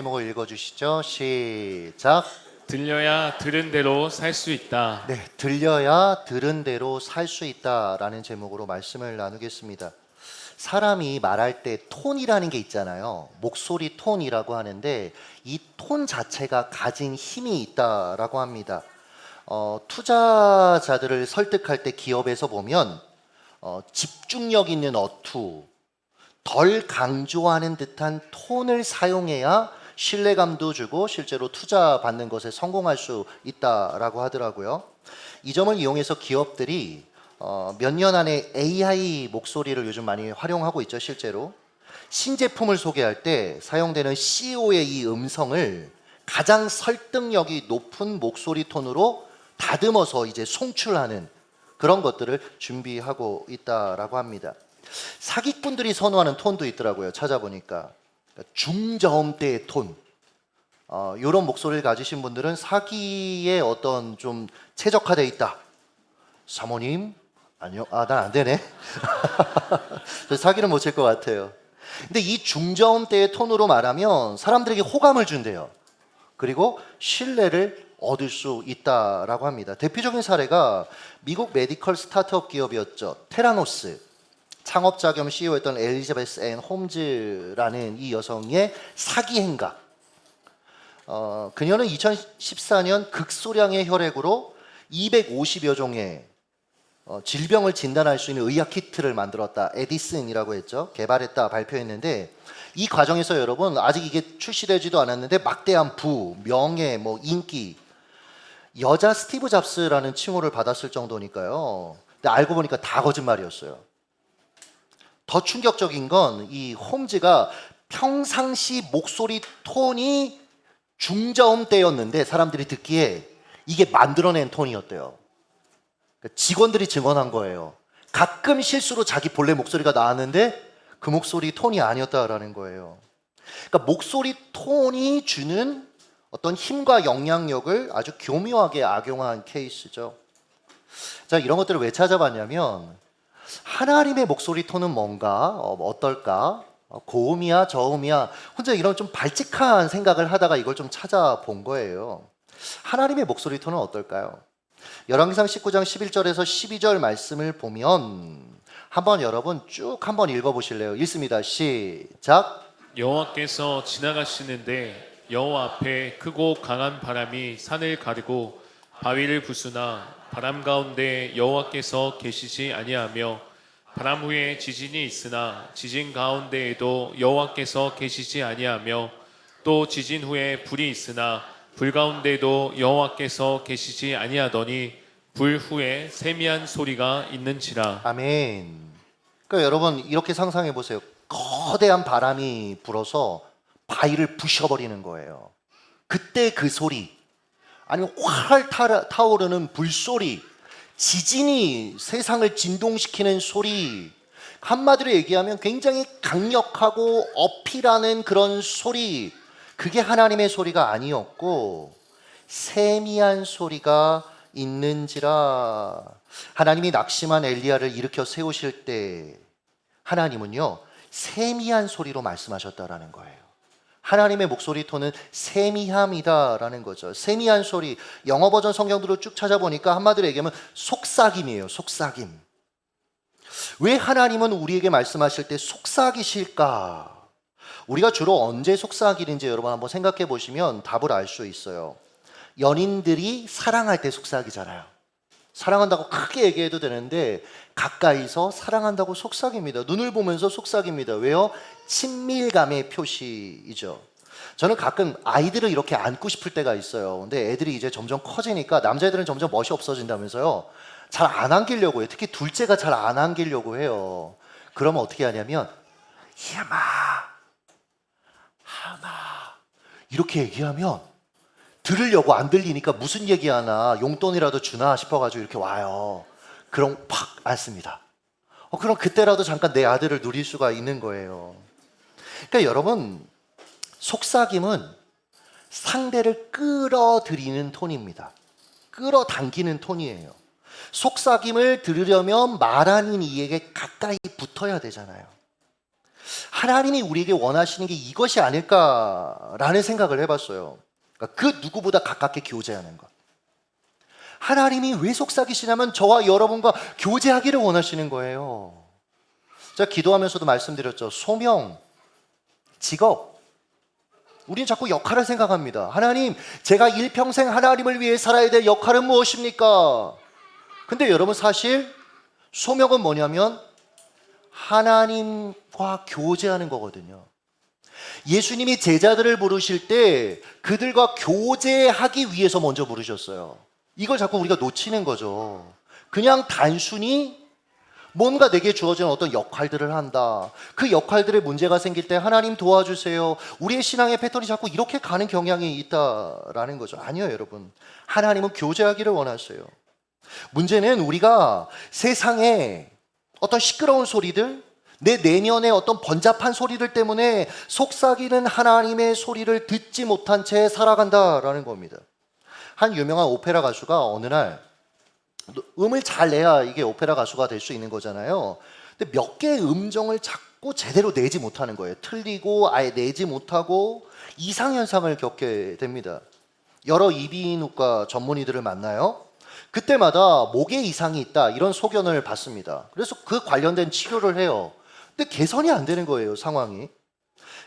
제목을 읽어주시죠. 시작. 들려야 들은 대로 살 수 있다. 네, 들려야 들은 대로 살 수 있다라는 제목으로 말씀을 나누겠습니다. 사람이 말할 때 톤이라는 게 있잖아요. 목소리 톤이라고 하는데 이 톤 자체가 가진 힘이 있다라고 합니다. 투자자들을 설득할 때 기업에서 보면 집중력 있는 어투, 덜 강조하는 듯한 톤을 사용해야 신뢰감도 주고 실제로 투자 받는 것에 성공할 수 있다라고 하더라고요. 이 점을 이용해서 기업들이 몇 년 안에 AI 목소리를 요즘 많이 활용하고 있죠. 실제로 신제품을 소개할 때 사용되는 CEO의 이 음성을 가장 설득력이 높은 목소리 톤으로 다듬어서 이제 송출하는 그런 것들을 준비하고 있다라고 합니다. 사기꾼들이 선호하는 톤도 있더라고요. 찾아보니까 중저음대의 톤, 이런 목소리를 가지신 분들은 사기에 어떤 좀 최적화되어 있다. 사모님 아니요, 난 안 되네. 저 사기는 못 칠 것 같아요. 근데 이 중저음대의 톤으로 말하면 사람들에게 호감을 준대요. 그리고 신뢰를 얻을 수 있다라고 합니다. 대표적인 사례가 미국 메디컬 스타트업 기업이었죠. 테라노스. 창업자 겸 CEO였던 엘리자베스 앤 홈즈라는 이 여성의 사기 행각. 그녀는 2014년 극소량의 혈액으로 250여 종의 질병을 진단할 수 있는 의학 키트를 만들었다. 에디슨이라고 했죠. 개발했다 발표했는데 이 과정에서 여러분 아직 이게 출시되지도 않았는데 막대한 부, 명예, 인기, 여자 스티브 잡스라는 칭호를 받았을 정도니까요. 근데 알고 보니까 다 거짓말이었어요. 더 충격적인 건 이 홈즈가 평상시 목소리 톤이 중저음대였는데 사람들이 듣기에 이게 만들어낸 톤이었대요. 직원들이 증언한 거예요. 가끔 실수로 자기 본래 목소리가 나왔는데 그 목소리 톤이 아니었다라는 거예요. 그러니까 목소리 톤이 주는 어떤 힘과 영향력을 아주 교묘하게 악용한 케이스죠. 자, 이런 것들을 왜 찾아봤냐면 하나님의 목소리 톤은 뭔가, 어떨까? 고음이야, 저음이야. 혼자 이런 좀 발칙한 생각을 하다가 이걸 좀 찾아본 거예요. 하나님의 목소리 톤은 어떨까요? 열왕기상 19장 11절에서 12절 말씀을 보면 한번 여러분 쭉 한번 읽어보실래요? 읽습니다. 시작. 여호와께서 지나가시는데 여호와 앞에 크고 강한 바람이 산을 가르고 바위를 부수나 바람 가운데 여호와께서 계시지 아니하며 바람 후에 지진이 있으나 지진 가운데에도 여호와께서 계시지 아니하며 또 지진 후에 불이 있으나 불 가운데도 여호와께서 계시지 아니하더니 불 후에 세미한 소리가 있는지라. 아멘. 그러니까 여러분 이렇게 상상해 보세요. 거대한 바람이 불어서 바위를 부셔버리는 거예요. 그때 그 소리, 아니면 활활 타오르는 불소리, 지진이 세상을 진동시키는 소리, 한마디로 얘기하면 굉장히 강력하고 어필하는 그런 소리, 그게 하나님의 소리가 아니었고 세미한 소리가 있는지라. 하나님이 낙심한 엘리야를 일으켜 세우실 때 하나님은요 세미한 소리로 말씀하셨다라는 거예요. 하나님의 목소리 톤은 세미함이다라는 거죠. 세미한 소리, 영어 버전 성경들을 쭉 찾아보니까 한마디로 얘기하면 속삭임이에요. 속삭임. 왜 하나님은 우리에게 말씀하실 때 속삭이실까? 우리가 주로 언제 속삭이는지 여러분 한번 생각해 보시면 답을 알 수 있어요. 연인들이 사랑할 때 속삭이잖아요. 사랑한다고 크게 얘기해도 되는데 가까이서 사랑한다고 속삭입니다. 눈을 보면서 속삭입니다. 왜요? 친밀감의 표시이죠. 저는 가끔 아이들을 이렇게 안고 싶을 때가 있어요. 근데 애들이 이제 점점 커지니까 남자애들은 점점 멋이 없어진다면서요. 잘 안 안기려고 해요. 특히 둘째가 잘 안 안기려고 해요. 그러면 어떻게 하냐면 희암아, 하마 이렇게 얘기하면 들으려고 안 들리니까 무슨 얘기하나 용돈이라도 주나 싶어가지고 이렇게 와요. 그럼 팍 안습니다. 그럼 그때라도 잠깐 내 아들을 누릴 수가 있는 거예요. 그러니까 여러분 속삭임은 상대를 끌어들이는 톤입니다. 끌어당기는 톤이에요. 속삭임을 들으려면 말 아닌 이에게 가까이 붙어야 되잖아요. 하나님이 우리에게 원하시는 게 이것이 아닐까라는 생각을 해봤어요. 그러니까 그 누구보다 가깝게 교제하는 것. 하나님이 왜 속삭이시냐면 저와 여러분과 교제하기를 원하시는 거예요. 제가 기도하면서도 말씀드렸죠. 소명, 직업. 우리는 자꾸 역할을 생각합니다. 하나님, 제가 일평생 하나님을 위해 살아야 될 역할은 무엇입니까? 근데 여러분 사실 소명은 뭐냐면 하나님과 교제하는 거거든요. 예수님이 제자들을 부르실 때 그들과 교제하기 위해서 먼저 부르셨어요. 이걸 자꾸 우리가 놓치는 거죠. 그냥 단순히 뭔가 내게 주어진 어떤 역할들을 한다. 그 역할들에 문제가 생길 때 하나님 도와주세요. 우리의 신앙의 패턴이 자꾸 이렇게 가는 경향이 있다라는 거죠. 아니요, 여러분. 하나님은 교제하기를 원하세요. 문제는 우리가 세상에 어떤 시끄러운 소리들, 내 내면의 어떤 번잡한 소리들 때문에 속삭이는 하나님의 소리를 듣지 못한 채 살아간다라는 겁니다. 한 유명한 오페라 가수가 어느 날 음을 잘 내야 이게 오페라 가수가 될 수 있는 거잖아요. 근데 몇 개의 음정을 자꾸 제대로 내지 못하는 거예요. 틀리고 아예 내지 못하고 이상현상을 겪게 됩니다. 여러 이비인후과 전문의들을 만나요. 그때마다 목에 이상이 있다 이런 소견을 받습니다. 그래서 그 관련된 치료를 해요. 근데 개선이 안 되는 거예요, 상황이.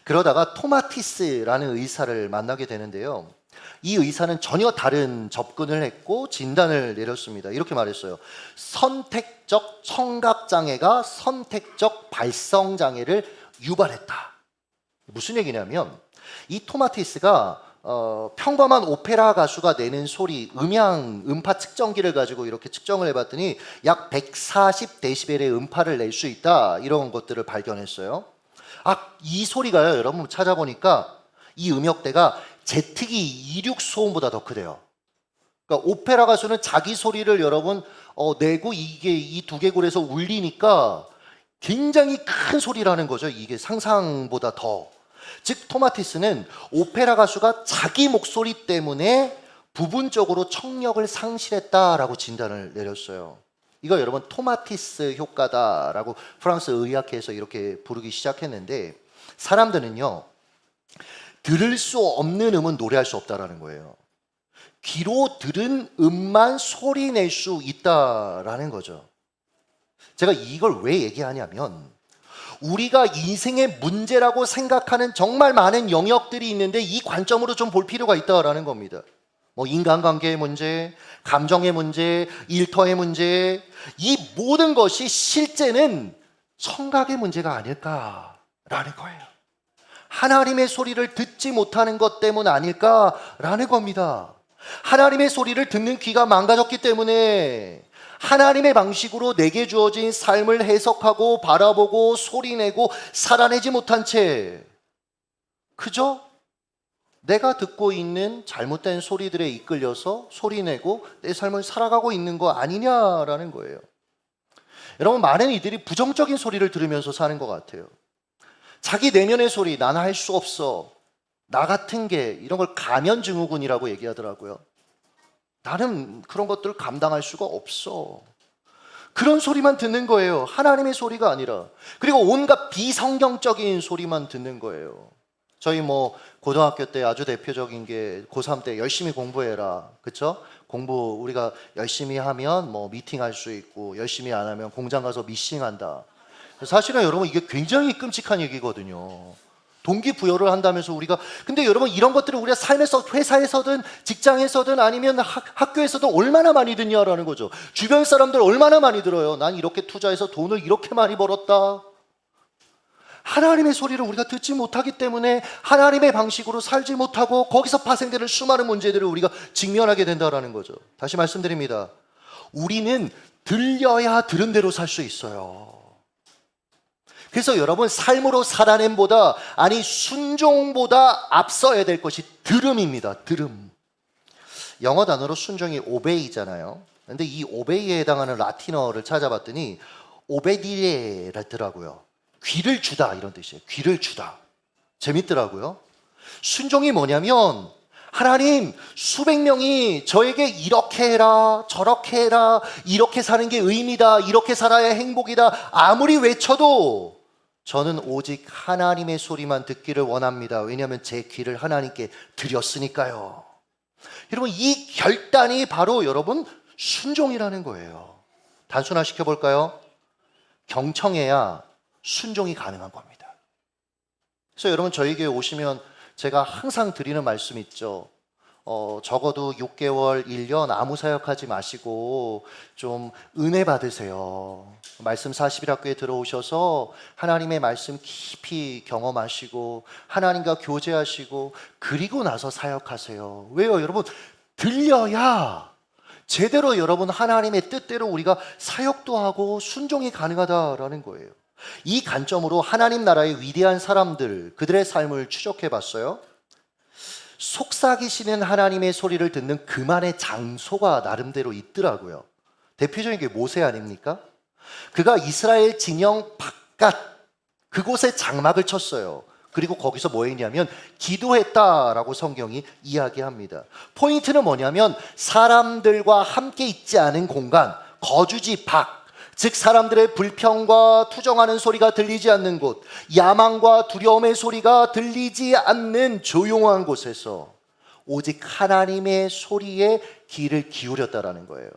그러다가 토마티스라는 의사를 만나게 되는데요. 이 의사는 전혀 다른 접근을 했고 진단을 내렸습니다. 이렇게 말했어요. 선택적 청각장애가 선택적 발성장애를 유발했다. 무슨 얘기냐면 이 토마티스가 평범한 오페라 가수가 내는 소리, 음파 측정기를 가지고 이렇게 측정을 해봤더니 약 140데시벨의 음파를 낼 수 있다. 이런 것들을 발견했어요. 이 소리가요, 여러분 찾아보니까 이 음역대가 제트기 이륙 소음보다 더 크대요. 그러니까 오페라 가수는 자기 소리를 여러분 내고 이게 이 두개골에서 울리니까 굉장히 큰 소리라는 거죠. 이게 상상보다 더. 즉 토마티스는 오페라 가수가 자기 목소리 때문에 부분적으로 청력을 상실했다라고 진단을 내렸어요. 이거 여러분 토마티스 효과다라고 프랑스 의학회에서 이렇게 부르기 시작했는데 사람들은요 들을 수 없는 음은 노래할 수 없다라는 거예요. 귀로 들은 음만 소리 낼 수 있다라는 거죠. 제가 이걸 왜 얘기하냐면 우리가 인생의 문제라고 생각하는 정말 많은 영역들이 있는데 이 관점으로 좀 볼 필요가 있다라는 겁니다. 뭐 인간관계의 문제, 감정의 문제, 일터의 문제, 이 모든 것이 실제는 청각의 문제가 아닐까라는 거예요. 하나님의 소리를 듣지 못하는 것 때문 아닐까라는 겁니다. 하나님의 소리를 듣는 귀가 망가졌기 때문에 하나님의 방식으로 내게 주어진 삶을 해석하고 바라보고 소리내고 살아내지 못한 채 그저 내가 듣고 있는 잘못된 소리들에 이끌려서 소리내고 내 삶을 살아가고 있는 거 아니냐라는 거예요. 여러분 많은 이들이 부정적인 소리를 들으면서 사는 것 같아요. 자기 내면의 소리, 나는 할 수 없어, 나 같은 게, 이런 걸 가면증후군이라고 얘기하더라고요. 나는 그런 것들을 감당할 수가 없어. 그런 소리만 듣는 거예요. 하나님의 소리가 아니라. 그리고 온갖 비성경적인 소리만 듣는 거예요. 저희 뭐 고등학교 때 아주 대표적인 게 고3 때 열심히 공부해라. 그쵸? 공부 우리가 열심히 하면 뭐 미팅할 수 있고 열심히 안 하면 공장 가서 미싱한다. 사실은 여러분 이게 굉장히 끔찍한 얘기거든요. 동기부여를 한다면서 우리가 근데 여러분 이런 것들을 우리가 삶에서 회사에서든 직장에서든 아니면 학교에서도 얼마나 많이 듣냐라는 거죠. 주변 사람들 얼마나 많이 들어요. 난 이렇게 투자해서 돈을 이렇게 많이 벌었다. 하나님의 소리를 우리가 듣지 못하기 때문에 하나님의 방식으로 살지 못하고 거기서 파생되는 수많은 문제들을 우리가 직면하게 된다는 거죠. 다시 말씀드립니다. 우리는 들려야 들은 대로 살 수 있어요. 그래서 여러분 삶으로 살아냄보다 아니 순종보다 앞서야 될 것이 들음입니다. 들음. 영어 단어로 순종이 오베이잖아요. 근데 이 오베이에 해당하는 라틴어를 찾아봤더니 오베디레라더라고요. 귀를 주다 이런 뜻이에요. 귀를 주다. 재밌더라고요. 순종이 뭐냐면 하나님 수백 명이 저에게 이렇게 해라 저렇게 해라 이렇게 사는 게 의미다 이렇게 살아야 행복이다 아무리 외쳐도 저는 오직 하나님의 소리만 듣기를 원합니다. 왜냐하면 제 귀를 하나님께 드렸으니까요. 여러분, 이 결단이 바로 여러분 순종이라는 거예요. 단순화시켜 볼까요? 경청해야 순종이 가능한 겁니다. 그래서 여러분, 저희 교회 오시면 제가 항상 드리는 말씀 있죠. 적어도 6개월, 1년 아무 사역하지 마시고 좀 은혜 받으세요. 말씀 41학교에 들어오셔서 하나님의 말씀 깊이 경험하시고 하나님과 교제하시고 그리고 나서 사역하세요. 왜요? 여러분, 들려야 제대로 여러분 하나님의 뜻대로 우리가 사역도 하고 순종이 가능하다라는 거예요. 이 관점으로 하나님 나라의 위대한 사람들, 그들의 삶을 추적해 봤어요. 속삭이시는 하나님의 소리를 듣는 그만의 장소가 나름대로 있더라고요. 대표적인 게 모세 아닙니까? 그가 이스라엘 진영 바깥 그곳에 장막을 쳤어요. 그리고 거기서 뭐 했냐면 기도했다라고 성경이 이야기합니다. 포인트는 뭐냐면 사람들과 함께 있지 않은 공간, 거주지 밖, 즉 사람들의 불평과 투정하는 소리가 들리지 않는 곳, 야망과 두려움의 소리가 들리지 않는 조용한 곳에서 오직 하나님의 소리에 귀를 기울였다라는 거예요.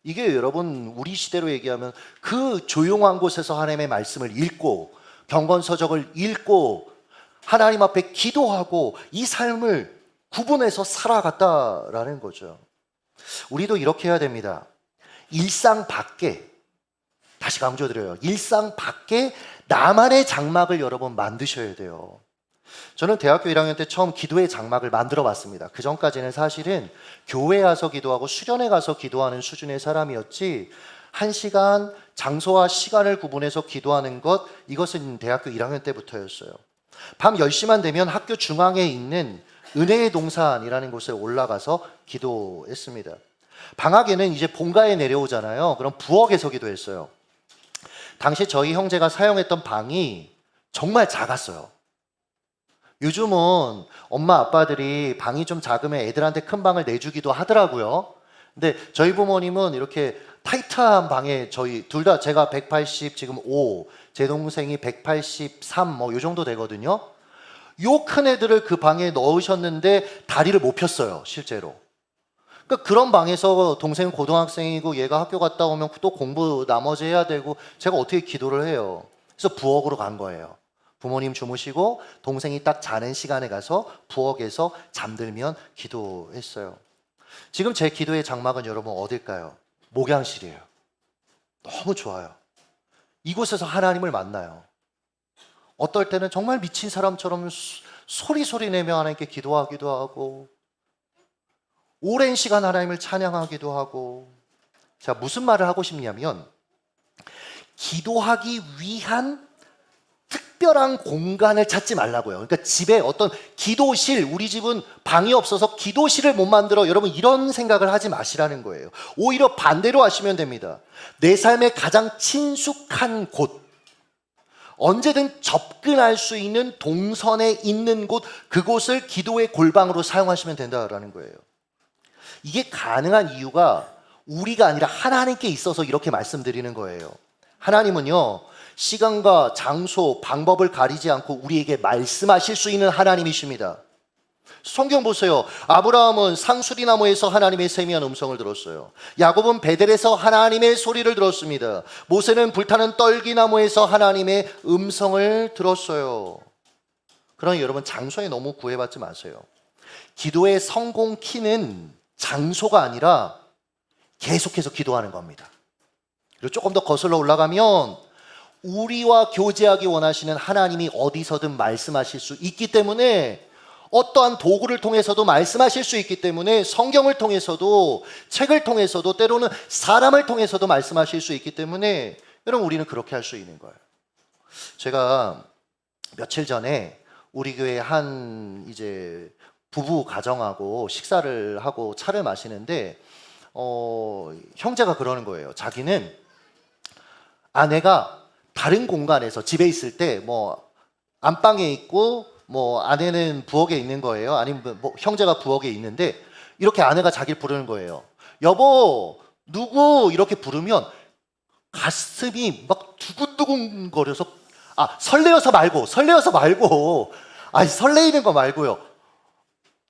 이게 여러분 우리 시대로 얘기하면 그 조용한 곳에서 하나님의 말씀을 읽고 경건서적을 읽고 하나님 앞에 기도하고 이 삶을 구분해서 살아갔다라는 거죠. 우리도 이렇게 해야 됩니다. 일상 밖에, 다시 강조드려요. 일상 밖에 나만의 장막을 여러분 만드셔야 돼요. 저는 대학교 1학년 때 처음 기도의 장막을 만들어 봤습니다. 그 전까지는 사실은 교회에 가서 기도하고 수련회 가서 기도하는 수준의 사람이었지 1시간 장소와 시간을 구분해서 기도하는 것, 이것은 대학교 1학년 때부터였어요. 밤 10시만 되면 학교 중앙에 있는 은혜의 동산이라는 곳에 올라가서 기도했습니다. 방학에는 이제 본가에 내려오잖아요. 그럼 부엌에서 기도했어요. 당시 저희 형제가 사용했던 방이 정말 작았어요. 요즘은 엄마 아빠들이 방이 좀 작으면 애들한테 큰 방을 내주기도 하더라고요. 근데 저희 부모님은 이렇게 타이트한 방에, 저희 둘 다, 제가 180 지금 5, 제 동생이 183 뭐 요 정도 되거든요. 요 큰 애들을 그 방에 넣으셨는데 다리를 못 폈어요, 실제로. 그러니까 그런 방에서 동생은 고등학생이고 얘가 학교 갔다 오면 또 공부 나머지 해야 되고 제가 어떻게 기도를 해요. 그래서 부엌으로 간 거예요. 부모님 주무시고 동생이 딱 자는 시간에 가서 부엌에서 잠들면 기도했어요. 지금 제 기도의 장막은 여러분 어딜까요? 목양실이에요. 너무 좋아요. 이곳에서 하나님을 만나요. 어떨 때는 정말 미친 사람처럼 소리 내며 하나님께 기도하기도 하고 오랜 시간 하나님을 찬양하기도 하고. 자, 무슨 말을 하고 싶냐면 기도하기 위한 특별한 공간을 찾지 말라고요. 그러니까 집에 어떤 기도실, 우리 집은 방이 없어서 기도실을 못 만들어, 여러분 이런 생각을 하지 마시라는 거예요. 오히려 반대로 하시면 됩니다. 내 삶에 가장 친숙한 곳, 언제든 접근할 수 있는 동선에 있는 곳, 그곳을 기도의 골방으로 사용하시면 된다라는 거예요. 이게 가능한 이유가 우리가 아니라 하나님께 있어서 이렇게 말씀드리는 거예요. 하나님은요, 시간과 장소, 방법을 가리지 않고 우리에게 말씀하실 수 있는 하나님이십니다. 성경 보세요. 아브라함은 상수리나무에서 하나님의 세미한 음성을 들었어요. 야곱은 베델에서 하나님의 소리를 들었습니다. 모세는 불타는 떨기나무에서 하나님의 음성을 들었어요. 그러니 여러분 장소에 너무 구애받지 마세요. 기도의 성공 키는 장소가 아니라 계속해서 기도하는 겁니다. 그리고 조금 더 거슬러 올라가면 우리와 교제하기 원하시는 하나님이 어디서든 말씀하실 수 있기 때문에, 어떠한 도구를 통해서도 말씀하실 수 있기 때문에, 성경을 통해서도, 책을 통해서도, 때로는 사람을 통해서도 말씀하실 수 있기 때문에 여러분 우리는 그렇게 할 수 있는 거예요. 제가 며칠 전에 우리 교회 한 이제 부부 가정하고 식사를 하고 차를 마시는데 형제가 그러는 거예요. 자기는 아내가 다른 공간에서 집에 있을 때 뭐 안방에 있고 뭐 아내는 부엌에 있는 거예요. 아니면 뭐 형제가 부엌에 있는데 이렇게 아내가 자기를 부르는 거예요. 여보 누구 이렇게 부르면 가슴이 막 두근두근 거려서 설레어서 말고. 아니, 설레이는 거 말고요.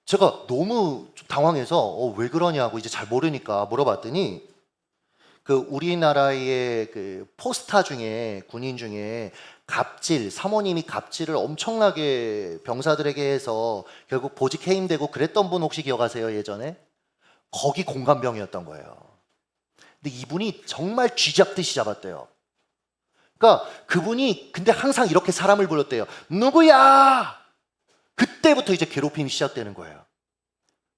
제가 너무 좀 당황해서 왜 그러냐고 이제 잘 모르니까 물어봤더니 그 우리나라의 그 포스타 중에 군인 중에 갑질, 사모님이 갑질을 엄청나게 병사들에게 해서 결국 보직 해임되고 그랬던 분 혹시 기억하세요? 예전에? 거기 공감병이었던 거예요. 근데 이분이 정말 쥐잡듯이 잡았대요. 그러니까 그분이 근데 항상 이렇게 사람을 불렀대요. 누구야? 그때부터 이제 괴롭힘이 시작되는 거예요.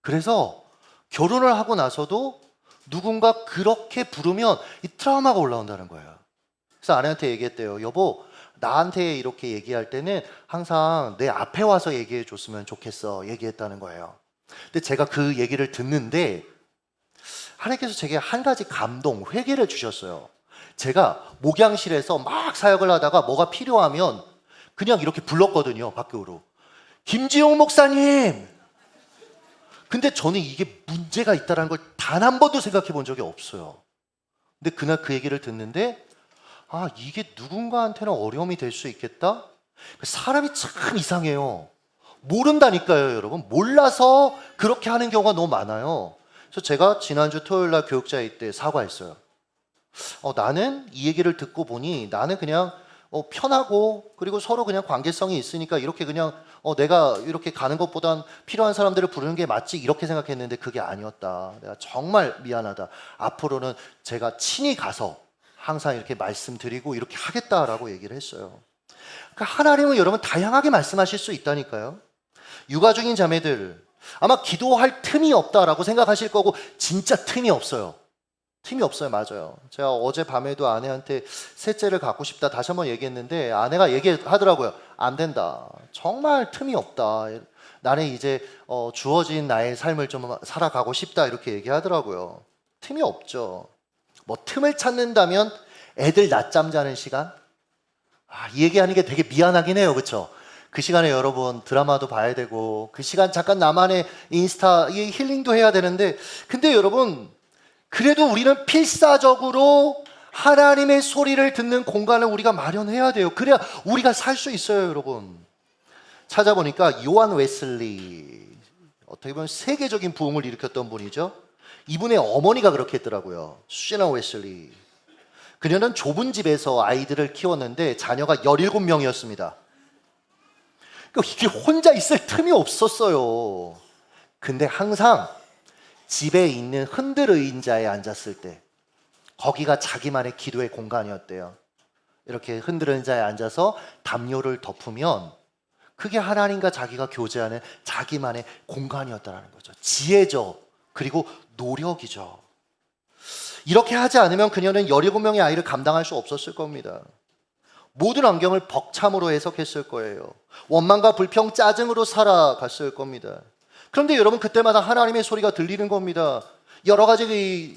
그래서 결혼을 하고 나서도 누군가 그렇게 부르면 이 트라우마가 올라온다는 거예요. 그래서 아내한테 얘기했대요. 여보, 나한테 이렇게 얘기할 때는 항상 내 앞에 와서 얘기해 줬으면 좋겠어. 얘기했다는 거예요. 근데 제가 그 얘기를 듣는데 하나님께서 제게 한 가지 감동, 회개를 주셨어요. 제가 목양실에서 막 사역을 하다가 뭐가 필요하면 그냥 이렇게 불렀거든요. 밖으로. 김지용 목사님! 근데 저는 이게 문제가 있다는 걸 단 한 번도 생각해 본 적이 없어요. 근데 그날 그 얘기를 듣는데 이게 누군가한테는 어려움이 될 수 있겠다? 사람이 참 이상해요. 모른다니까요, 여러분. 몰라서 그렇게 하는 경우가 너무 많아요. 그래서 제가 지난주 토요일 날 교육자회 때 사과했어요. 나는 이 얘기를 듣고 보니 나는 그냥 편하고 그리고 서로 그냥 관계성이 있으니까 이렇게 그냥 내가 이렇게 가는 것보단 필요한 사람들을 부르는 게 맞지 이렇게 생각했는데 그게 아니었다. 내가 정말 미안하다. 앞으로는 제가 친히 가서 항상 이렇게 말씀드리고 이렇게 하겠다라고 얘기를 했어요. 그러니까 하나님은 여러분 다양하게 말씀하실 수 있다니까요. 육아 중인 자매들 아마 기도할 틈이 없다라고 생각하실 거고 진짜 틈이 없어요. 틈이 없어요. 맞아요. 제가 어젯밤에도 아내한테 셋째를 갖고 싶다 다시 한번 얘기했는데 아내가 얘기하더라고요. 안 된다. 정말 틈이 없다. 나는 이제 주어진 나의 삶을 좀 살아가고 싶다 이렇게 얘기하더라고요. 틈이 없죠. 뭐 틈을 찾는다면 애들 낮잠 자는 시간? 이 얘기하는 게 되게 미안하긴 해요. 그렇죠? 그 시간에 여러분 드라마도 봐야 되고 그 시간 잠깐 나만의 인스타 힐링도 해야 되는데 근데 여러분 그래도 우리는 필사적으로 하나님의 소리를 듣는 공간을 우리가 마련해야 돼요. 그래야 우리가 살 수 있어요, 여러분. 찾아보니까 요한 웨슬리 어떻게 보면 세계적인 부흥을 일으켰던 분이죠. 이분의 어머니가 그렇게 했더라고요. 수제나 웨슬리. 그녀는 좁은 집에서 아이들을 키웠는데 자녀가 17명이었습니다. 그러니까 이게 혼자 있을 틈이 없었어요. 근데 항상 집에 있는 흔들 의자에 앉았을 때 거기가 자기만의 기도의 공간이었대요. 이렇게 흔들 의자에 앉아서 담요를 덮으면 그게 하나님과 자기가 교제하는 자기만의 공간이었다는 거죠. 지혜죠. 그리고 노력이죠. 이렇게 하지 않으면 그녀는 17명의 아이를 감당할 수 없었을 겁니다. 모든 환경을 벅참으로 해석했을 거예요. 원망과 불평, 짜증으로 살아갔을 겁니다. 그런데 여러분 그때마다 하나님의 소리가 들리는 겁니다. 여러 가지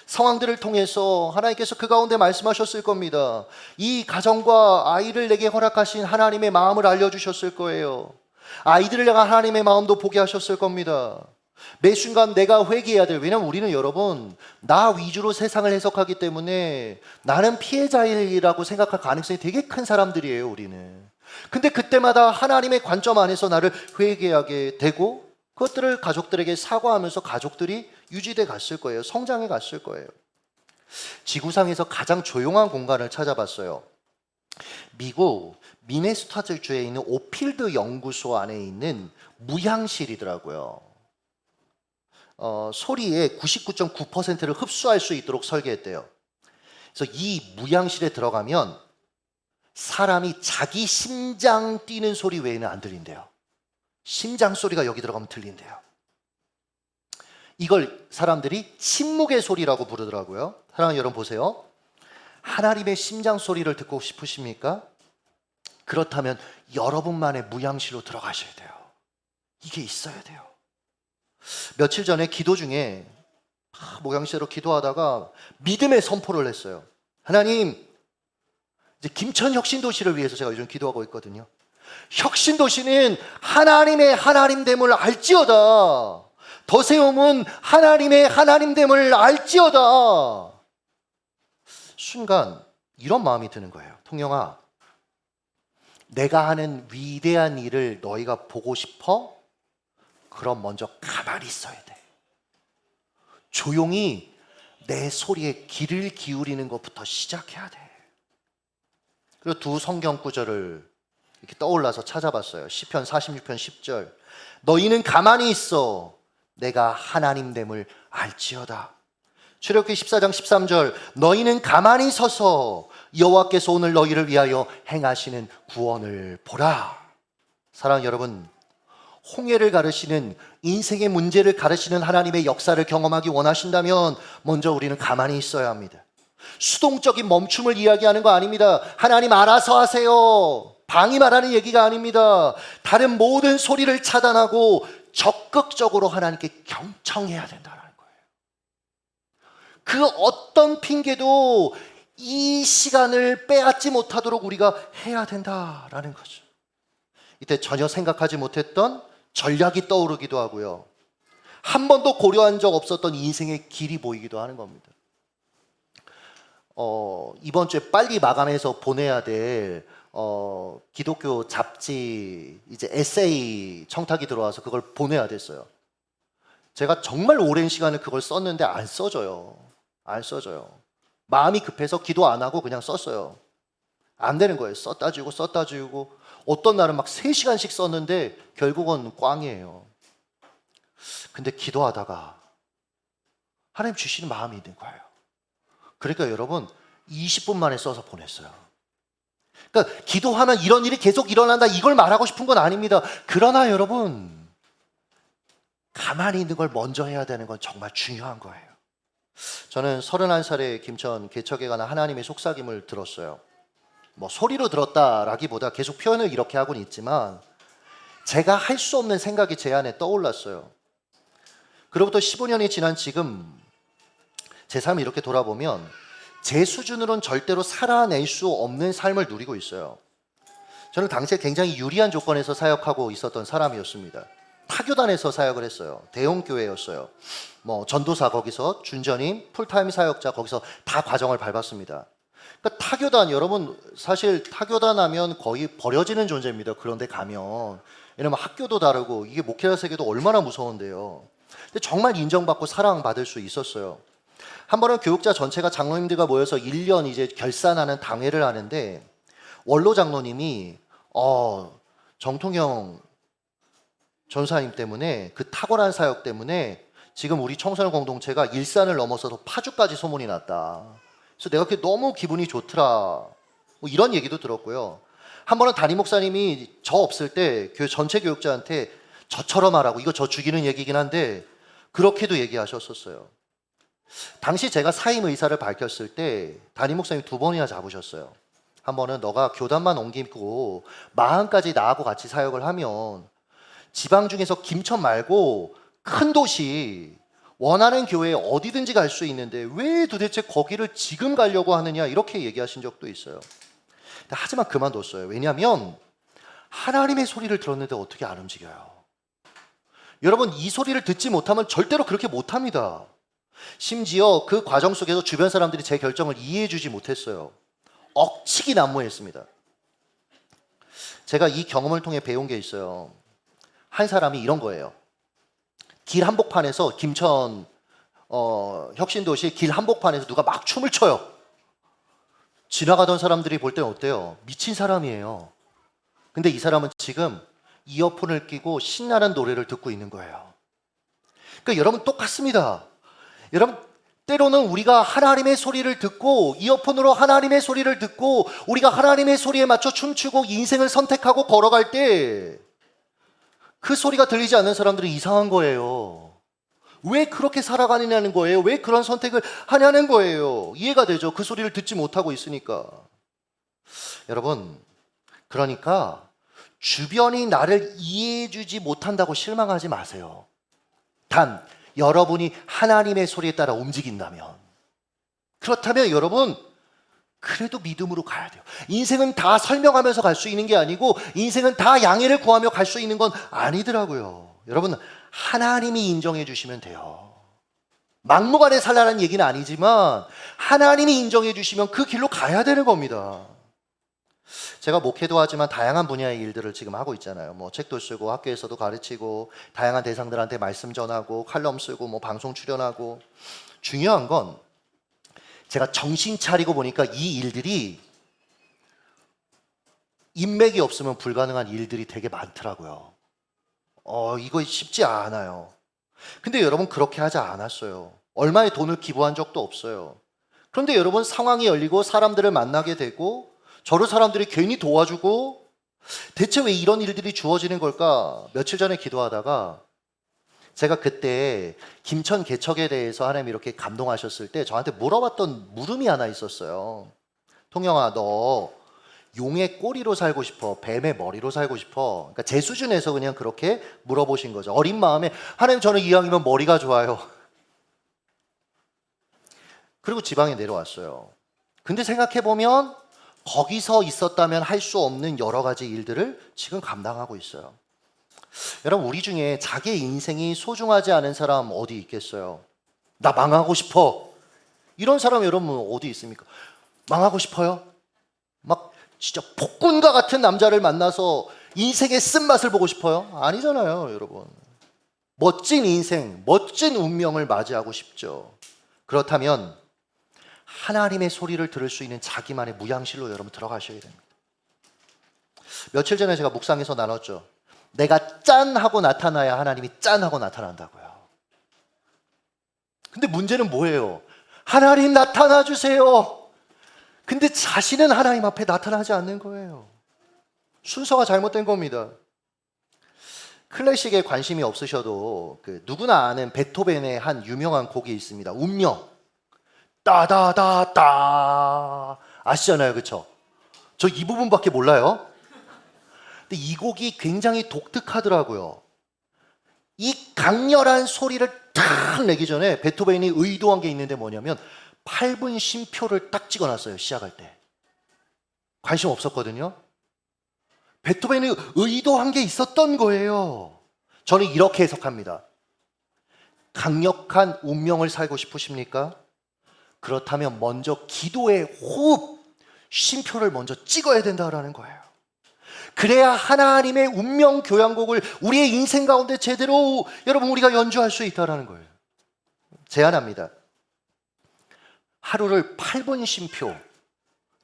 상황들을 통해서 하나님께서 그 가운데 말씀하셨을 겁니다. 이 가정과 아이를 내게 허락하신 하나님의 마음을 알려주셨을 거예요. 아이들을 향한 하나님의 마음도 보게 하셨을 겁니다. 매 순간 내가 회개해야 돼요. 왜냐하면 우리는 여러분 나 위주로 세상을 해석하기 때문에 나는 피해자이라고 생각할 가능성이 되게 큰 사람들이에요. 우리는. 근데 그때마다 하나님의 관점 안에서 나를 회개하게 되고 그것들을 가족들에게 사과하면서 가족들이 유지돼 갔을 거예요. 성장해 갔을 거예요. 지구상에서 가장 조용한 공간을 찾아봤어요. 미국 미네소타주에 있는 오필드 연구소 안에 있는 무향실이더라고요. 소리의 99.9%를 흡수할 수 있도록 설계했대요. 그래서 이 무향실에 들어가면 사람이 자기 심장 뛰는 소리 외에는 안 들린대요. 심장 소리가 여기 들어가면 들린대요. 이걸 사람들이 침묵의 소리라고 부르더라고요. 사랑하는 여러분 보세요. 하나님의 심장 소리를 듣고 싶으십니까? 그렇다면 여러분만의 무향실로 들어가셔야 돼요. 이게 있어야 돼요. 며칠 전에 기도 중에 목양실로 기도하다가 믿음의 선포를 했어요. 하나님, 이제 김천 혁신도시를 위해서 제가 요즘 기도하고 있거든요. 혁신도시는 하나님의 하나님됨을 알지어다. 더세움은 하나님의 하나님됨을 알지어다. 순간 이런 마음이 드는 거예요. 통영아, 내가 하는 위대한 일을 너희가 보고 싶어? 그럼 먼저 가만히 있어야 돼. 조용히 내 소리에 귀를 기울이는 것부터 시작해야 돼. 그리고 두 성경 구절을 이렇게 떠올라서 찾아봤어요. 시편 46편 10절. 너희는 가만히 있어 내가 하나님됨을 알지어다. 출애굽기 14장 13절. 너희는 가만히 서서 여호와께서 오늘 너희를 위하여 행하시는 구원을 보라. 사랑하는 여러분, 홍해를 가르시는, 인생의 문제를 가르시는 하나님의 역사를 경험하기 원하신다면 먼저 우리는 가만히 있어야 합니다. 수동적인 멈춤을 이야기하는 거 아닙니다. 하나님 알아서 하세요, 방임하라는 얘기가 아닙니다. 다른 모든 소리를 차단하고 적극적으로 하나님께 경청해야 된다는 거예요. 그 어떤 핑계도 이 시간을 빼앗지 못하도록 우리가 해야 된다라는 거죠. 이때 전혀 생각하지 못했던 전략이 떠오르기도 하고요. 한 번도 고려한 적 없었던 인생의 길이 보이기도 하는 겁니다. 이번 주에 빨리 마감해서 보내야 될 기독교 잡지 이제 에세이 청탁이 들어와서 그걸 보내야 됐어요. 제가 정말 오랜 시간을 그걸 썼는데 안 써져요. 안 써져요. 마음이 급해서 기도 안 하고 그냥 썼어요. 안 되는 거예요. 썼다 지우고 어떤 날은 막 3시간씩 썼는데 결국은 꽝이에요. 근데 기도하다가 하나님 주시는 마음이 있는 거예요. 그러니까 여러분 20분 만에 써서 보냈어요. 그러니까 기도하면 이런 일이 계속 일어난다 이걸 말하고 싶은 건 아닙니다. 그러나 여러분 가만히 있는 걸 먼저 해야 되는 건 정말 중요한 거예요. 저는 31살에 김천 개척에 관한 하나님의 속삭임을 들었어요. 뭐 소리로 들었다라기보다 계속 표현을 이렇게 하고는 있지만 제가 할 수 없는 생각이 제 안에 떠올랐어요. 그로부터 15년이 지난 지금 제 삶을 이렇게 돌아보면 제 수준으로는 절대로 살아낼 수 없는 삶을 누리고 있어요. 저는 당시에 굉장히 유리한 조건에서 사역하고 있었던 사람이었습니다. 타교단에서 사역을 했어요. 대형 교회였어요. 뭐 전도사 거기서, 준전임, 풀타임 사역자 거기서 다 과정을 밟았습니다. 그러니까 타교단, 여러분 사실 타교단 하면 거의 버려지는 존재입니다. 그런데 가면, 왜냐면 학교도 다르고 이게 목회자 세계도 얼마나 무서운데요. 근데 정말 인정받고 사랑받을 수 있었어요. 한 번은 교육자 전체가 장로님들과 모여서 1년 이제 결산하는 당회를 하는데 원로 장로님이 정통영 전사님 때문에, 그 탁월한 사역 때문에 지금 우리 청소년 공동체가 일산을 넘어서서 파주까지 소문이 났다. 그래서 내가 그게 너무 기분이 좋더라. 뭐 이런 얘기도 들었고요. 한 번은 담임 목사님이 저 없을 때 교회 전체 교육자한테 저처럼 하라고, 이거 저 죽이는 얘기긴 한데 그렇게도 얘기하셨었어요. 당시 제가 사임 의사를 밝혔을 때 담임 목사님 2번이나 잡으셨어요. 한 번은 너가 교단만 옮기고 마흔까지 나하고 같이 사역을 하면 지방 중에서 김천 말고 큰 도시 원하는 교회에 어디든지 갈 수 있는데 왜 도대체 거기를 지금 가려고 하느냐, 이렇게 얘기하신 적도 있어요. 하지만 그만뒀어요. 왜냐하면 하나님의 소리를 들었는데 어떻게 안 움직여요? 여러분 이 소리를 듣지 못하면 절대로 그렇게 못합니다. 심지어 그 과정 속에서 주변 사람들이 제 결정을 이해해 주지 못했어요. 억치기 난무했습니다. 제가 이 경험을 통해 배운 게 있어요. 한 사람이 이런 거예요. 길 한복판에서, 김천 혁신도시 길 한복판에서 누가 막 춤을 춰요. 지나가던 사람들이 볼 때는 어때요? 미친 사람이에요. 근데 이 사람은 지금 이어폰을 끼고 신나는 노래를 듣고 있는 거예요. 그러니까 여러분 똑같습니다. 여러분 때로는 우리가 하나님의 소리를 듣고, 이어폰으로 하나님의 소리를 듣고 우리가 하나님의 소리에 맞춰 춤추고 인생을 선택하고 걸어갈 때 그 소리가 들리지 않는 사람들은 이상한 거예요. 왜 그렇게 살아가느냐는 거예요. 왜 그런 선택을 하냐는 거예요. 이해가 되죠? 그 소리를 듣지 못하고 있으니까. 여러분, 그러니까 주변이 나를 이해해 주지 못한다고 실망하지 마세요. 단 여러분이 하나님의 소리에 따라 움직인다면, 그렇다면 여러분 그래도 믿음으로 가야 돼요. 인생은 다 설명하면서 갈 수 있는 게 아니고, 인생은 다 양해를 구하며 갈 수 있는 건 아니더라고요. 여러분 하나님이 인정해 주시면 돼요. 막무가내 살라는 얘기는 아니지만 하나님이 인정해 주시면 그 길로 가야 되는 겁니다. 제가 목회도 하지만 다양한 분야의 일들을 지금 하고 있잖아요. 뭐 책도 쓰고 학교에서도 가르치고 다양한 대상들한테 말씀 전하고 칼럼 쓰고 뭐 방송 출연하고. 중요한 건 제가 정신 차리고 보니까 이 일들이 인맥이 없으면 불가능한 일들이 되게 많더라고요. 이거 쉽지 않아요. 근데 여러분 그렇게 하지 않았어요. 얼마의 돈을 기부한 적도 없어요. 그런데 여러분 상황이 열리고 사람들을 만나게 되고 저를 사람들이 괜히 도와주고 대체 왜 이런 일들이 주어지는 걸까? 며칠 전에 기도하다가 제가 그때 김천 개척에 대해서 하나님이 이렇게 감동하셨을 때 저한테 물어봤던 물음이 하나 있었어요. 통영아, 너 용의 꼬리로 살고 싶어? 뱀의 머리로 살고 싶어? 그러니까 제 수준에서 그냥 그렇게 물어보신 거죠. 어린 마음에 하나님 저는 이왕이면 머리가 좋아요. 그리고 지방에 내려왔어요. 근데 생각해보면 거기서 있었다면 할 수 없는 여러 가지 일들을 지금 감당하고 있어요. 여러분 우리 중에 자기의 인생이 소중하지 않은 사람 어디 있겠어요? 나 망하고 싶어. 이런 사람 여러분 어디 있습니까? 망하고 싶어요? 막 진짜 폭군과 같은 남자를 만나서 인생의 쓴맛을 보고 싶어요? 아니잖아요, 여러분. 멋진 인생, 멋진 운명을 맞이하고 싶죠. 그렇다면 하나님의 소리를 들을 수 있는 자기만의 무양실로 여러분 들어가셔야 됩니다. 며칠 전에 제가 묵상에서 나눴죠. 내가 짠 하고 나타나야 하나님이 짠 하고 나타난다고요. 근데 문제는 뭐예요? 하나님 나타나 주세요. 근데 자신은 하나님 앞에 나타나지 않는 거예요. 순서가 잘못된 겁니다. 클래식에 관심이 없으셔도 누구나 아는 베토벤의 한 유명한 곡이 있습니다. 운명. 따다다다 아시잖아요, 그렇죠? 저 이 부분밖에 몰라요. 근데 이 곡이 굉장히 독특하더라고요. 이 강렬한 소리를 탁 내기 전에 베토벤이 의도한 게 있는데 뭐냐면 8분 쉼표를 딱 찍어놨어요. 시작할 때. 관심 없었거든요. 베토벤이 의도한 게 있었던 거예요. 저는 이렇게 해석합니다. 강력한 운명을 살고 싶으십니까? 그렇다면 먼저 기도의 호흡, 쉼표를 먼저 찍어야 된다라는 거예요. 그래야 하나님의 운명 교향곡을 우리의 인생 가운데 제대로 여러분 우리가 연주할 수 있다라는 거예요. 제안합니다. 하루를 8분 쉼표,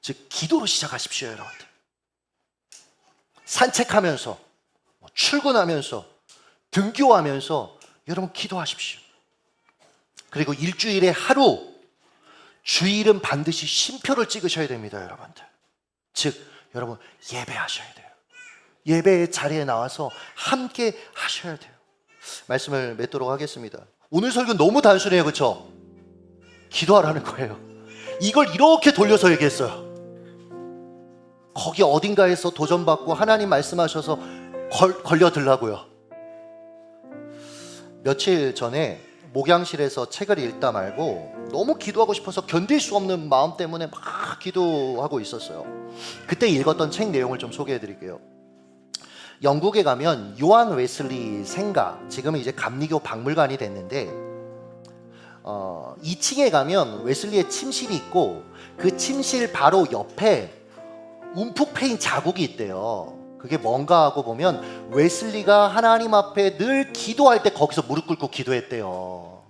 즉 기도로 시작하십시오, 여러분들. 산책하면서, 출근하면서, 등교하면서 여러분 기도하십시오. 그리고 일주일에 하루, 주일은 반드시 쉼표를 찍으셔야 됩니다, 여러분들. 즉, 여러분 예배하셔야 돼요. 예배의 자리에 나와서 함께 하셔야 돼요. 말씀을 맺도록 하겠습니다. 오늘 설교 너무 단순해요, 그렇죠? 기도하라는 거예요. 이걸 이렇게 돌려서 얘기했어요. 거기 어딘가에서 도전받고 하나님 말씀하셔서 걸려들라고요. 며칠 전에 목양실에서 책을 읽다 말고 너무 기도하고 싶어서 견딜 수 없는 마음 때문에 막 기도하고 있었어요. 그때 읽었던 책 내용을 좀 소개해 드릴게요. 영국에 가면 요한 웨슬리 생가, 지금은 이제 감리교 박물관이 됐는데 2층에 가면 웨슬리의 침실이 있고 그 침실 바로 옆에 움푹 패인 자국이 있대요. 그게 뭔가 하고 보면 웨슬리가 하나님 앞에 늘 기도할 때 거기서 무릎 꿇고 기도했대요.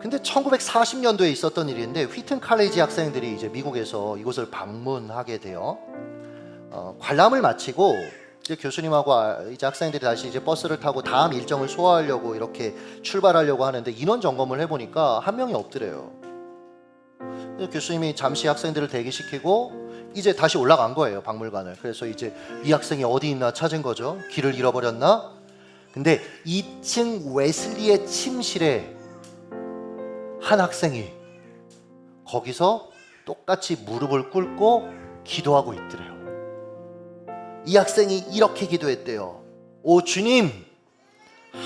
근데 1940년도에 있었던 일인데 휘튼 칼리지 학생들이 이제 미국에서 이곳을 방문하게 돼요. 관람을 마치고 이제 교수님하고 이제 학생들이 다시 이제 버스를 타고 다음 일정을 소화하려고 이렇게 출발하려고 하는데 인원 점검을 해보니까 한 명이 없더래요. 교수님이 잠시 학생들을 대기시키고 이제 다시 올라간 거예요, 박물관을. 그래서 이제 이 학생이 어디 있나 찾은 거죠. 길을 잃어버렸나? 근데 2층 웨슬리의 침실에 한 학생이 거기서 똑같이 무릎을 꿇고 기도하고 있더래요. 이 학생이 이렇게 기도했대요. 오 주님,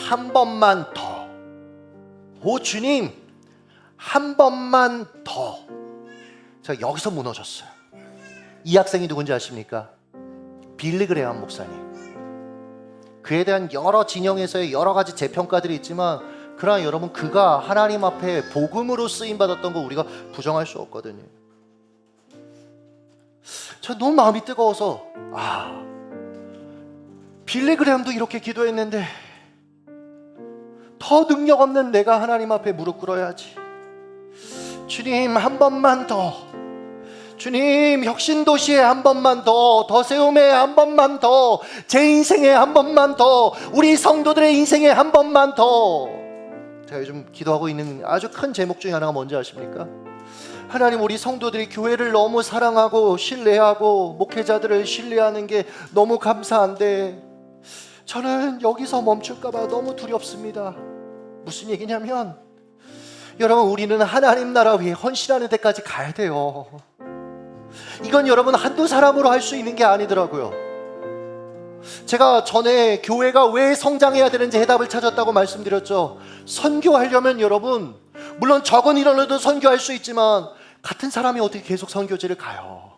한 번만 더. 오 주님, 한 번만 더. 제가 여기서 무너졌어요. 이 학생이 누군지 아십니까? 빌리 그레이엄 목사님. 그에 대한 여러 진영에서의 여러 가지 재평가들이 있지만 그러나 여러분 그가 하나님 앞에 복음으로 쓰임받았던 거 우리가 부정할 수 없거든요. 저 너무 마음이 뜨거워서 빌리그램도 이렇게 기도했는데 더 능력 없는 내가 하나님 앞에 무릎 꿇어야지. 주님 한 번만 더, 주님 혁신도시에 한 번만 더, 더세움에 한 번만 더, 제 인생에 한 번만 더, 우리 성도들의 인생에 한 번만 더. 제가 요즘 기도하고 있는 아주 큰 제목 중에 하나가 뭔지 아십니까? 하나님, 우리 성도들이 교회를 너무 사랑하고 신뢰하고 목회자들을 신뢰하는 게 너무 감사한데 저는 여기서 멈출까봐 너무 두렵습니다. 무슨 얘기냐면, 여러분, 우리는 하나님 나라 위해 헌신하는 데까지 가야 돼요. 이건 여러분 한두 사람으로 할 수 있는 게 아니더라고요. 제가 전에 교회가 왜 성장해야 되는지 해답을 찾았다고 말씀드렸죠. 선교하려면 여러분, 물론 적은 인원으로도 선교할 수 있지만 같은 사람이 어떻게 계속 선교지를 가요?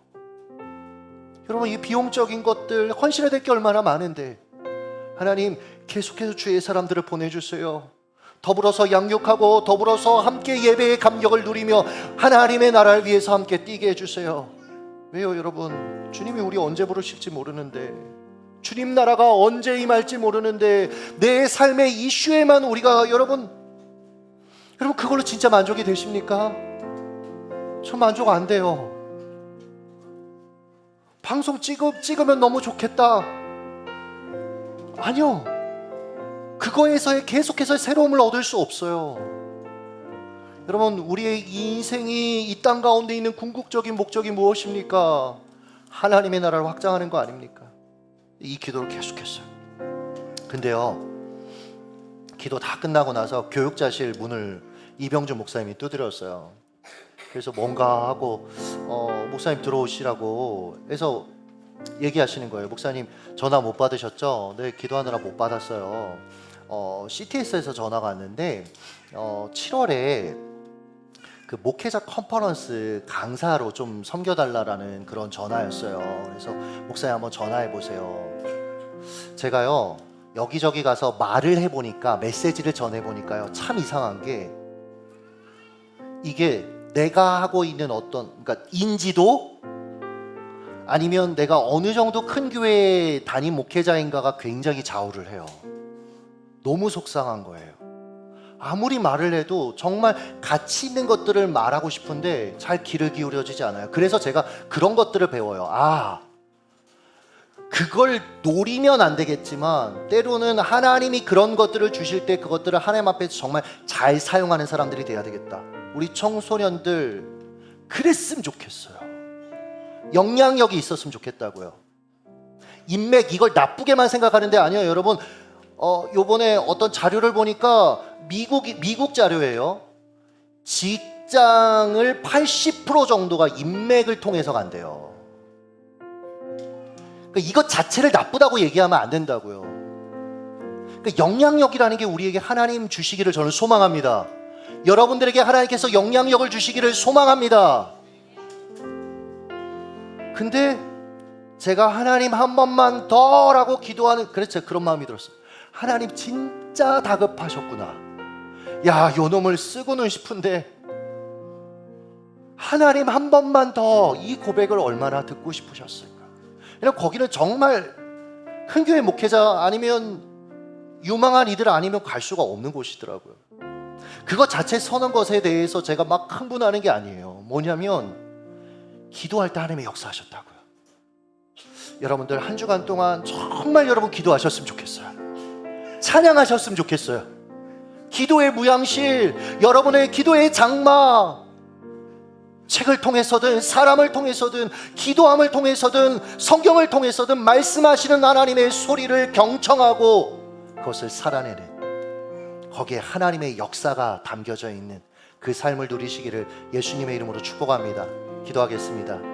여러분, 이 비용적인 것들 헌신해야 될 게 얼마나 많은데, 하나님 계속해서 주의 사람들을 보내주세요. 더불어서 양육하고 더불어서 함께 예배의 감격을 누리며 하나님의 나라를 위해서 함께 뛰게 해주세요. 왜요 여러분? 주님이 우리 언제 부르실지 모르는데, 주님 나라가 언제 임할지 모르는데, 내 삶의 이슈에만 우리가 여러분 그걸로 진짜 만족이 되십니까? 저 만족 안 돼요. 방송 찍으면 너무 좋겠다. 아니요, 그거에서 계속해서 새로움을 얻을 수 없어요. 여러분, 우리의 인생이 이 땅 가운데 있는 궁극적인 목적이 무엇입니까? 하나님의 나라를 확장하는 거 아닙니까? 이 기도를 계속했어요. 근데요, 기도 다 끝나고 나서 교육자실 문을 이병준 목사님이 두드렸어요. 그래서 뭔가 하고 목사님 들어오시라고 해서 얘기하시는 거예요. 목사님 전화 못 받으셨죠? 네, 기도하느라 못 받았어요. CTS에서 전화가 왔는데 7월에 그 목회자 컨퍼런스 강사로 좀 섬겨달라라는 그런 전화였어요. 그래서 목사님 한번 전화해 보세요. 제가요 여기저기 가서 말을 해보니까, 메시지를 전해보니까요, 참 이상한 게, 이게 내가 하고 있는 그러니까 인지도, 아니면 내가 어느 정도 큰 교회 담임 목회자인가가 굉장히 좌우를 해요. 너무 속상한 거예요. 아무리 말을 해도 정말 가치 있는 것들을 말하고 싶은데 잘 귀를 기울여지지 않아요. 그래서 제가 그런 것들을 배워요. 그걸 노리면 안 되겠지만 때로는 하나님이 그런 것들을 주실 때 그것들을 하나님 앞에서 정말 잘 사용하는 사람들이 돼야 되겠다. 우리 청소년들 그랬으면 좋겠어요. 영향력이 있었으면 좋겠다고요. 인맥, 이걸 나쁘게만 생각하는데 아니에요. 여러분, 요번에 어떤 자료를 보니까 미국 자료예요. 직장을 80% 정도가 인맥을 통해서 간대요. 그러니까 이것 자체를 나쁘다고 얘기하면 안 된다고요. 그러니까 영향력이라는 게 우리에게 하나님 주시기를 저는 소망합니다. 여러분들에게 하나님께서 영향력을 주시기를 소망합니다. 근데 제가 하나님 한 번만 더라고 기도하는, 그래서 제가 그런 마음이 들었어요. 하나님 진짜 다급하셨구나. 야, 요 놈을 쓰고는 싶은데 하나님 한 번만 더, 이 고백을 얼마나 듣고 싶으셨을까. 거기는 정말 큰 교회 목회자 아니면 유망한 이들 아니면 갈 수가 없는 곳이더라고요. 그것 자체 서는 것에 대해서 제가 막 흥분하는 게 아니에요. 뭐냐면 기도할 때 하나님이 역사하셨다고요. 여러분들 한 주간 동안 정말 여러분 기도하셨으면 좋겠어요. 찬양하셨으면 좋겠어요. 기도의 무양실, 여러분의 기도의 장막, 책을 통해서든 사람을 통해서든 기도함을 통해서든 성경을 통해서든 말씀하시는 하나님의 소리를 경청하고 그것을 살아내는, 거기에 하나님의 역사가 담겨져 있는 그 삶을 누리시기를 예수님의 이름으로 축복합니다. 기도하겠습니다.